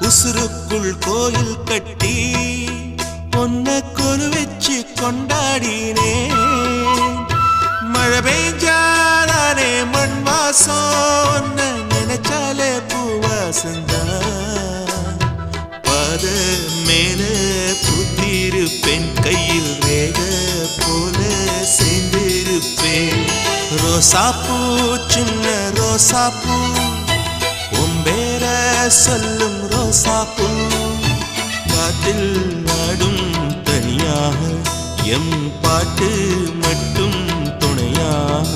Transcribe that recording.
உசுருக்குள் கோயில் கட்டி பொன்ன கொலு வச்சு கொண்டாடினே மழை பெய்ஞ்சாலே மண் வாசம் நினைச்சாலே பூவாசந்தான் பாத மேல புத்திருப்பேன் கையில் ரேக போல சேர்ந்திருப்பேன் ரோசாப்பூ சின்ன ரோசாப்பூ உம்பேர சொல்லும் ரோசாப்பூ காத்தில் நாடும் தனியாக எம் பாட்டு மட்டும் துணையாக